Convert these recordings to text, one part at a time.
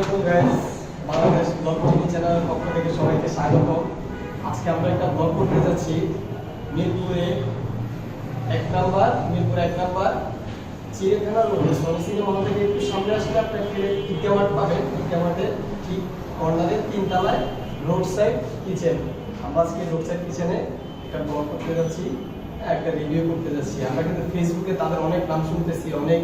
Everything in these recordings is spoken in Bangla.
আসসালামু গাইস, বাংলাদেশ ব্লগ টিভি চ্যানেলের পক্ষ থেকে সবাইকে স্বাগত। আজকে আমরা একটা ব্লগ করতে যাচ্ছি মিরপুরে এক নাম্বার চিড়িয়াখানা রোডে সনি সিনেমা হল থেকে একটু সামনে আসলে আপনাকে ইটামার্ট পাবেন। ইটামার্টের ঠিক কর্নারে 3 তলায় রোড সাইড কিচেন। আমরা আজকে রোড সাইড কিচেনে একটা ব্লগ করতে যাচ্ছি, একটা রিভিউ করতে যাচ্ছি। আমরা কিন্তু ফেসবুকে তাদের অনেক নাম শুনতেছি, অনেক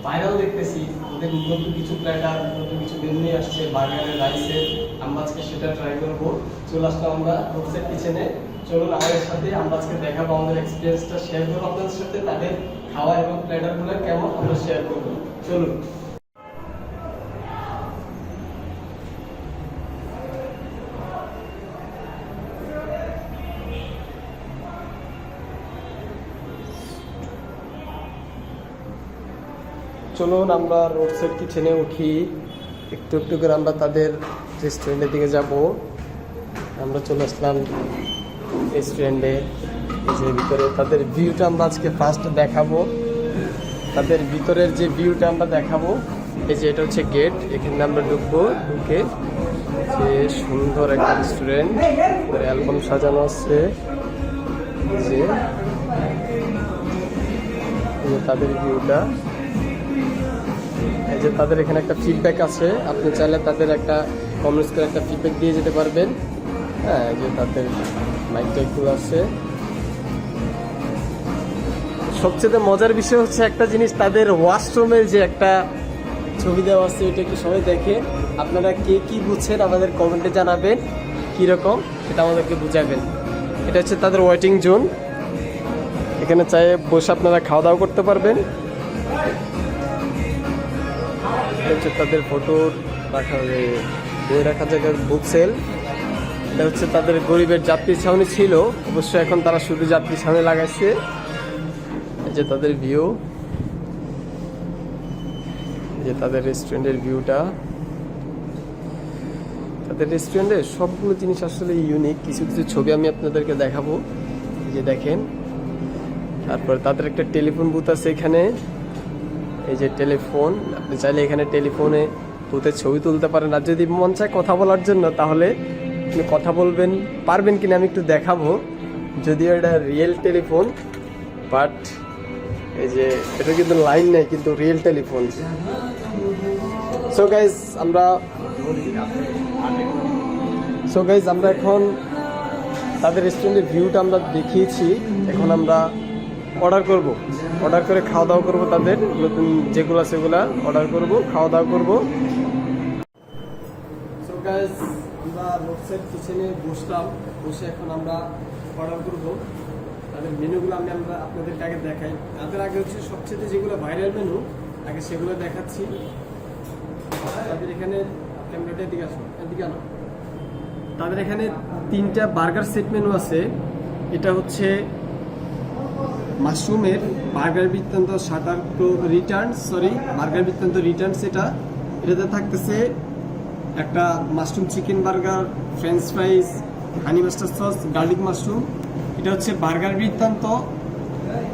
ভাইরাল দেখতেছি, ওদের নতুন কিছু প্ল্যাটার, নতুন কিছু মেনু নিয়ে আসছে, বার্গারের, রাইসের। আমরা আজকে সেটা ট্রাই করবো। চলে আসলাম আমরা রোড সাইড কিচেনে। চলুন আমাদের সাথে, আমরা আজকে দেখাবো, আমাদের এক্সপিরিয়েন্সটা শেয়ার করবো আপনাদের সাথে। তাদের খাওয়া এবং প্ল্যাটারগুলো কেমন আমরা শেয়ার করবো। চলুন। চলুন আমরা রোড সাইড কিচেনে উঠি। একটু একটু করে আমরা তাদের রেস্টুরেন্টের দিকে যাব। আমরা চলে আসলাম রেস্টুরেন্টে। এই যে ভিতরে তাদের ভিউটা আমরা আজকে ফার্স্ট দেখাবো। তাদের ভিতরের যে ভিউটা আমরা দেখাবো। এই যে এটা হচ্ছে গেট, এখানে আমরা ঢুকবো। ঢুকে যে সুন্দর একটা রেস্টুরেন্ট, অ্যালবাম সাজানো আছে। যে তাদের ভিউটা, এই যে তাদের এখানে একটা ফিডব্যাক আছে, আপনি চাইলে তাদের একটা কমেন্টস করে একটা ফিডব্যাক দিয়ে যেতে পারবেন। হ্যাঁ, এই যে তাদের মাইক টাইকগুলো আছে। সবচেয়ে মজার বিষয় হচ্ছে একটা জিনিস, তাদের ওয়াশরুমের যে একটা ছবি দেওয়া আছে, ওইটা একটু সবাই দেখে। আপনারা কে কি বুঝছেন আমাদের কমেন্টে জানাবেন, কীরকম সেটা আমাদেরকে বুঝাবেন। এটা হচ্ছে তাদের ওয়েটিং জোন, এখানে চাই বসে আপনারা খাওয়া দাওয়া করতে পারবেন। হচ্ছে তাদের ফটো রাখা, বই রাখার জায়গার বুক সেল। এটা হচ্ছে তাদের গরিবের যাত্রী ছাউনি ছিল, অবশ্য এখন তারা শুধু যাত্রী ছাউনি লাগাইছে। এই যে তাদের ভিউ, যে তাদের রেস্টুরেন্টের ভিউটা। তাদের রেস্টুরেন্টের সবগুলো জিনিস আসলে ইউনিক। কিছু কিছু ছবি আমি আপনাদেরকে দেখাবো। এই যে দেখেন, তারপর তাদের একটা টেলিফোন বুথ আছে এখানে। এই যে টেলিফোন, আপনি চাইলে এখানে টেলিফোনে বুথে ছবি তুলতে পারেন। আর যদি মন চায় কথা বলার জন্য, তাহলে আপনি কথা বলবেন পারবেন কিনা আমি একটু দেখাবো। যদিও এটা রিয়েল টেলিফোন, বাট এই যে এটা কিন্তু লাইন নেই, কিন্তু রিয়েল টেলিফোন। সো গাইজ আমরা এখন তাদের রেস্টুরেন্টের ভিউটা আমরা দেখিয়েছি। এখন আমরা অর্ডার করে খাওয়া দাওয়া করবো। তাদের নতুন যেগুলো সেগুলা অর্ডার করব, খাওয়া দাওয়া করবো। সো গাইজ আমরা রোড সাইড কিচেনে বসলাম, বসে এখন আমরা অর্ডার করব। তাদের মেনুগুলো আমরা আপনাদেরকে আগে দেখাই। তাদের আগে হচ্ছে সবচেয়ে যেগুলো ভাইরাল মেনু, আগে সেগুলো দেখাচ্ছি। তাদের এখানে ক্যামেরাটা এদিকে আসো, এদিকে আনো। তাদের এখানে 3টা বার্গার সেট মেনু আছে। এটা হচ্ছে মাশরুমের বার্গার বৃত্তান্ত বার্গার বৃত্তান্ত রিটার্নস। এটাতে থাকতেছে একটা mushroom chicken burger, French ফ্রাইজ, honey mustard sauce, garlic mushroom. এটা হচ্ছে বার্গার বৃত্তান্ত।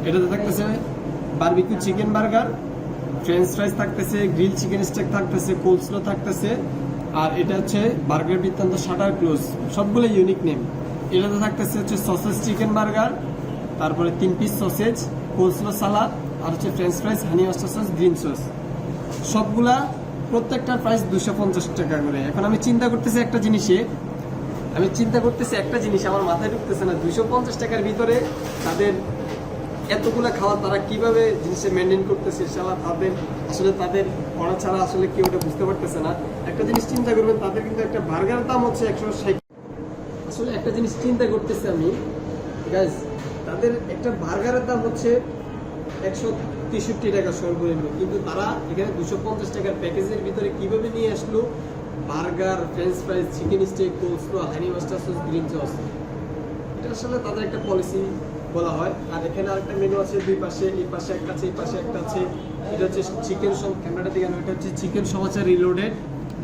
এটাতে থাকতেছে বারবিকিউ চিকেন বার্গার, ফ্রেঞ্চ ফ্রাইজ থাকতেছে, গ্রিল চিকেন স্টেক থাকতেছে, কোলস্লো থাকতেছে। আর এটা হচ্ছে বার্গার বৃত্তান্ত শাটার ক্লোজ। সবগুলো ইউনিক নেম। এটাতে থাকতেছে হচ্ছে সসেজ চিকেন বার্গার, তারপরে 3 পিস সসেজ, কোলস্লো সালাদ, আর হচ্ছে French ফ্রাইজ, honey mustard sauce, green sauce. সবগুলা প্রত্যেকটার প্রাইস 250 টাকা করে। এখন আমি চিন্তা করতেছি একটা জিনিস আমার মাথায় ঢুকতেছে না। 250 টাকার ভিতরে তাদের এতগুলা খাওয়া তারা কিভাবে জিনিসে মেনটেন করতেছে, তাদের পড়া ছাড়া আসলে কি ওটা বুঝতে পারতেছে না। একটা জিনিস চিন্তা করবেন, তাদের কিন্তু একটা বার্গারের দাম হচ্ছে 160। আসলে একটা জিনিস চিন্তা করতেছি আমি গাইজ, তাদের একটা বার্গারের দাম হচ্ছে 163 টাকা সর্বনিম্ন, কিন্তু তারা এখানে 250 টাকার প্যাকেজের ভিতরে কিভাবে নিয়ে আসলো burger, French ফ্রাইজ, chicken stake, coleslaw, honey mustard sauce, green sauce. এটা আসলে তাদের একটা পলিসি বলা হয়। আর এখানে আরেকটা মেনু আছে, দুই পাশে, এই পাশে একটা আছে, এই পাশে একটা আছে। এটা হচ্ছে ক্যামেরাটা দিকে, এটা হচ্ছে চিকেন সমাচার রিলোডেড।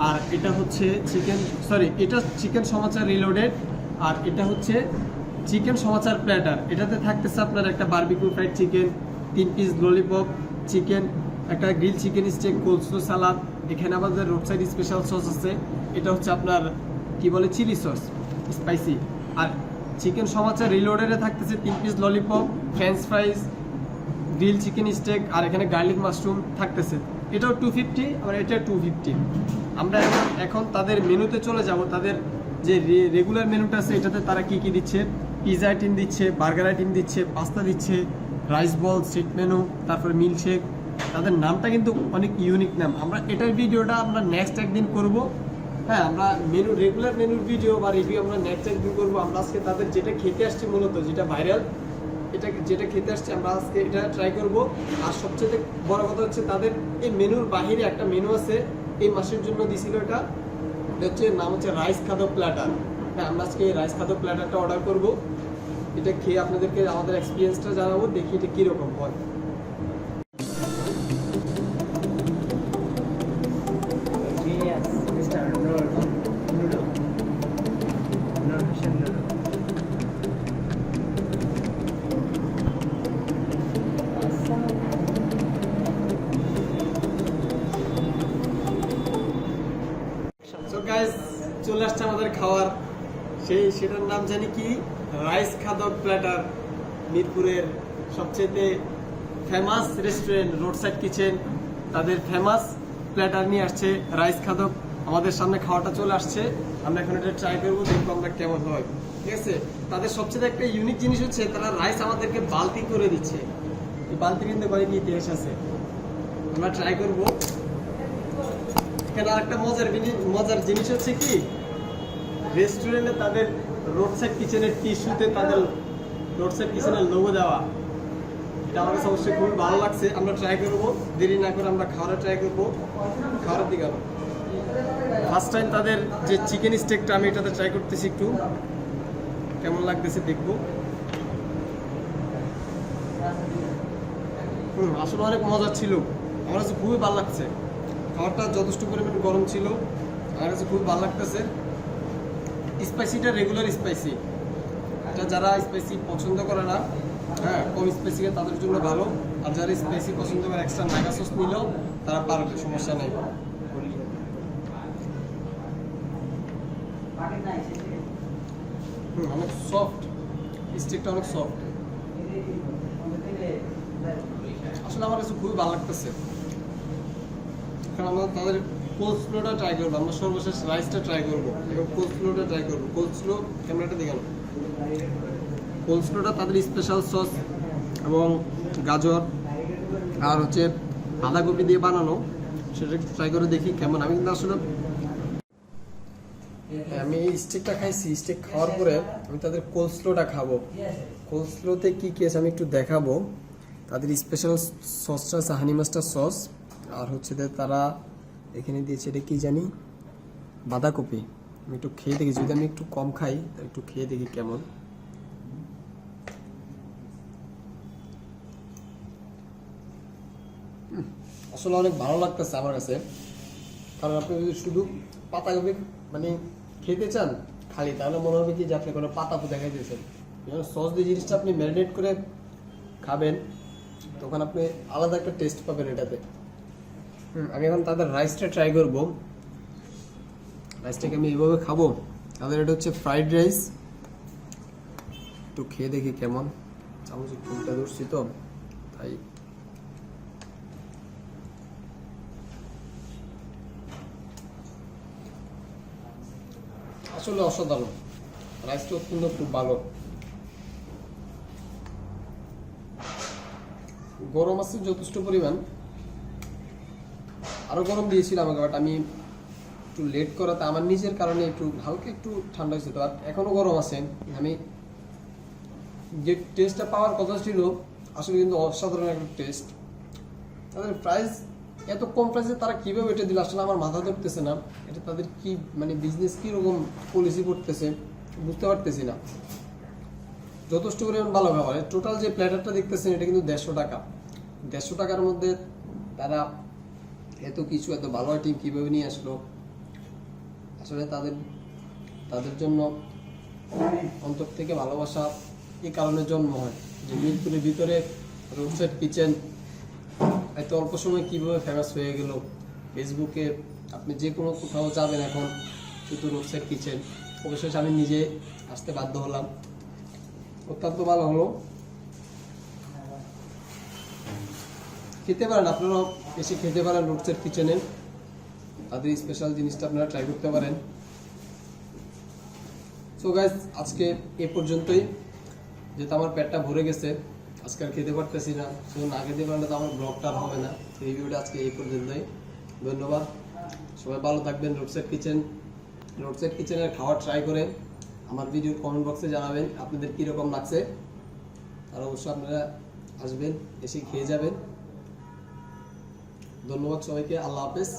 আর এটা হচ্ছে চিকেন সমাচার রিলোডেড। আর এটা হচ্ছে চিকেন সমাচার প্ল্যাটার। এটাতে থাকতেছে আপনার একটা barbecue fried chicken, 3 piece lollipop chicken, একটা গ্রিল চিকেন স্টেক, কোলস্লো সালাদ, এখানে আমাদের রোড সাইড স্পেশাল সস আছে, এটা হচ্ছে আপনার কি বলে চিলি সস স্পাইসি। আর চিকেন সমাচার রিলোডেডে থাকতেছে 3 piece lollipop, French fries, grill chicken steak, আর এখানে গার্লিক মাশরুম থাকতেছে। এটাও 250, আর এটা 250। আমরা এখন তাদের মেনুতে চলে যাব। তাদের যে রেগুলার মেনুটা আছে এটাতে তারা কি কি দিচ্ছে, পিজা আইটেম দিচ্ছে, বার্গার আইটেম দিচ্ছে, পাস্তা দিচ্ছে, রাইস বল, স্ট্রিট মেনু, তারপরে মিল্কশেক। তাদের নামটা কিন্তু অনেক ইউনিক নাম। আমরা এটার ভিডিওটা আমরা নেক্সট একদিন করব। হ্যাঁ, আমরা রেগুলার মেনুর ভিডিও বা রিভিউ আমরা নেক্সট একদিন করবো। আমরা আজকে তাদের যেটা খেতে আসছি, মূলত যেটা ভাইরাল, যেটা খেতে আসছে আমরা আজকে এটা ট্রাই করব। আর সবচেয়ে বড় কথা হচ্ছে তাদের এই মেনুর বাহিরে একটা মেনু আছে, এই মাসের জন্য দিছিল। এটা হচ্ছে নাম হচ্ছে রাইস খাদক প্ল্যাটার। হ্যাঁ, আমরা আজকে এই রাইস খাদক প্ল্যাটারটা অর্ডার করব। এটা খেয়ে আপনাদেরকে আমাদের এক্সপিরিয়েন্সটা জানাবো, দেখি এটা কীরকম হয়। চলে আসছে আমাদের খাওয়ার, সেটার নাম জানি কি, রাইস খাদক প্ল্যাটার। মিরপুরের সবচেয়ে famous restaurant road side kitchen তাদের ফেমাস প্ল্যাটার নিয়ে আসছে রাইস খাদক। আমাদের সামনে খাওয়াটা চলে আসছে, আমরা এখন এটা ট্রাই করবো, দেখবো আমরা কেমন হয়। ঠিক আছে, তাদের সবচেয়ে একটা ইউনিক জিনিস হচ্ছে তারা রাইস আমাদেরকে বালতি করে দিচ্ছে। এই বালতি কিন্তু অনেক ইতিহাস আছে, আমরা ট্রাই করবো। এখানে আরেকটা মজার জিনিস হচ্ছে কি, রেস্টুরেন্টে তাদের রোড সাইড কিচেনের টিস্যুতে তাদের রোড সাইড কিচেনের লোগো দেওয়া। এটা আমার কাছে অবশ্যই খুবই ভালো লাগছে। আমরা ট্রাই করবো, দেরি না করে আমরা খাওয়াটা ট্রাই করবো। খাওয়ার দিকে ফার্স্ট টাইম তাদের যে চিকেন স্টেকটা আমি এটাতে ট্রাই করতেছি, একটু কেমন লাগতেছে দেখবো। আসলে অনেক মজা ছিল, আমার কাছে খুবই ভালো লাগছে। খাবারটা যথেষ্ট পরিমাণে গরম ছিল, আমার কাছে খুবই ভালো লাগতেছে। স্পাইসিটা রেগুলার স্পাইসি, এটা যারা স্পাইসি পছন্দ করে না, হ্যাঁ কম স্পাইসি তাদের জন্য ভালো। আর যারা স্পাইসি পছন্দ করে এক্সট্রা নাগা সস নিলেও তারা পারবে, সমস্যা নেই। অনেক সফট, স্টিকটা অনেক সফট। আসলে আমার কাছে খুবই ভালো লাগতেছে। আমরা তাদের কোল্ড স্লোটা ট্রাই করবো, আমরা সর্বশেষ রাইসটা ট্রাই করবো এবং কোল্ড স্লোটা ট্রাই করবো। কোল্ড স্লো ক্যামেরাটা দেখানো, কোল্ড স্লোটা তাদের স্পেশাল সস এবং গাজর আর হচ্ছে বাঁধাকপি দিয়ে বানানো, সেটা ট্রাই করে দেখি কেমন। আমি কিন্তু আসলে আমি এই স্টেকটা খাইছি, স্টেক খাওয়ার পরে আমি তাদের কোল্ড স্লোটা খাবো। কোল্ড স্লোতে কি কি আছে আমি একটু দেখাবো। তাদের স্পেশাল সসটা আছে হানি মাস্টার সস, আর হচ্ছে তারা এখানে দিয়েছে এটা কি জানি, বাঁধাকপি। আমি একটু খেয়ে দেখি, যদি আমি একটু কম খাই একটু খেয়ে দেখি কেমন। আসলে অনেক ভালো লাগতেছে আমার কাছে, কারণ আপনি যদি শুধু পাতাকপি মানে খেতে চান খালি, তাহলে মনে হবে কি যে আপনি কোনো পাতা দেখাই দিয়েছেন। যখন সস দিয়ে জিনিসটা আপনি ম্যারিনেট করে খাবেন তখন আপনি আলাদা একটা টেস্ট পাবেন এটাতে। আমি এখন তাদের রাইসটা ট্রাই করবো। রাইসটাকে আমি এইভাবে খাবো। তাদের এটা হচ্ছে ফ্রাইড রাইস, একটু খেয়ে দেখি কেমন। চামচে ফুলটা ধরছি তো তাই। আসলে অসাধারণ, রাইসটা অত্যন্ত খুব ভালো। গরম আছে যথেষ্ট পরিমাণ, আরো গরম দিয়েছিল আমাকে, বাট আমি একটু লেট করাতে আমার নিজের কারণে একটু হালকা একটু ঠান্ডা হয়েছে। তো আর এখনো গরম আছে। আমি যে টেস্টটা পাওয়ার কথা ছিল আসলে কিন্তু অসাধারণ একটা টেস্ট। তাদের প্রাইস এত কম প্রাইসে তারা কিভাবে এটা দিল আসলে আমার মাথা ধরতেছে না। এটা তাদের কি মানে বিজনেস কিরকম পলিসি করতেছে বুঝতে পারতেছি না। যথেষ্ট পরিমাণ ভালো খাবার। টোটাল যে প্ল্যাটারটা দেখতেছেন এটা কিন্তু 150 টাকা। 150 টাকার মধ্যে তারা এত কিছু, এত ভালো আইটেম কীভাবে নিয়ে আসলো। আসলে তাদের জন্য অন্তর থেকে ভালোবাসা এই কারণে জন্ম হয় যে মিরপুরের ভিতরে রোড সাইড কিচেন এত অল্প সময় কীভাবে ফেমাস হয়ে গেল। ফেসবুকে আপনি যে কোনো কোথাও যাবেন এখন শুধু রোডসাইড কিচেন, অবশেষে আমি নিজে আসতে বাধ্য হলাম, অত্যন্ত ভালো হলো। খেতে পারেন, আপনারাও এসে খেতে পারেন রোডসাইড কিচেনে, তাদের স্পেশাল জিনিসটা আপনারা ট্রাই করতে পারেন। সো গাইস, আজকে এ পর্যন্তই, যেহেতু আমার পেটটা ভরে গেছে, আজকে আর খেতে পারতেছি না। সো না খেতে পারলে তো আমার ব্লগটা আর হবে না। তো এই ভিডিওটা আজকে এই পর্যন্তই, ধন্যবাদ। সবাই ভালো থাকবেন। রোডসাইড কিচেনের খাবার ট্রাই করে আমার ভিডিওর কমেন্ট বক্সে জানাবেন আপনাদের কীরকম লাগছে, আর অবশ্যই আপনারা আসবেন, এসে খেয়ে যাবেন। ধন্যবাদ সবাইকে, আল্লাহ হাফেজ।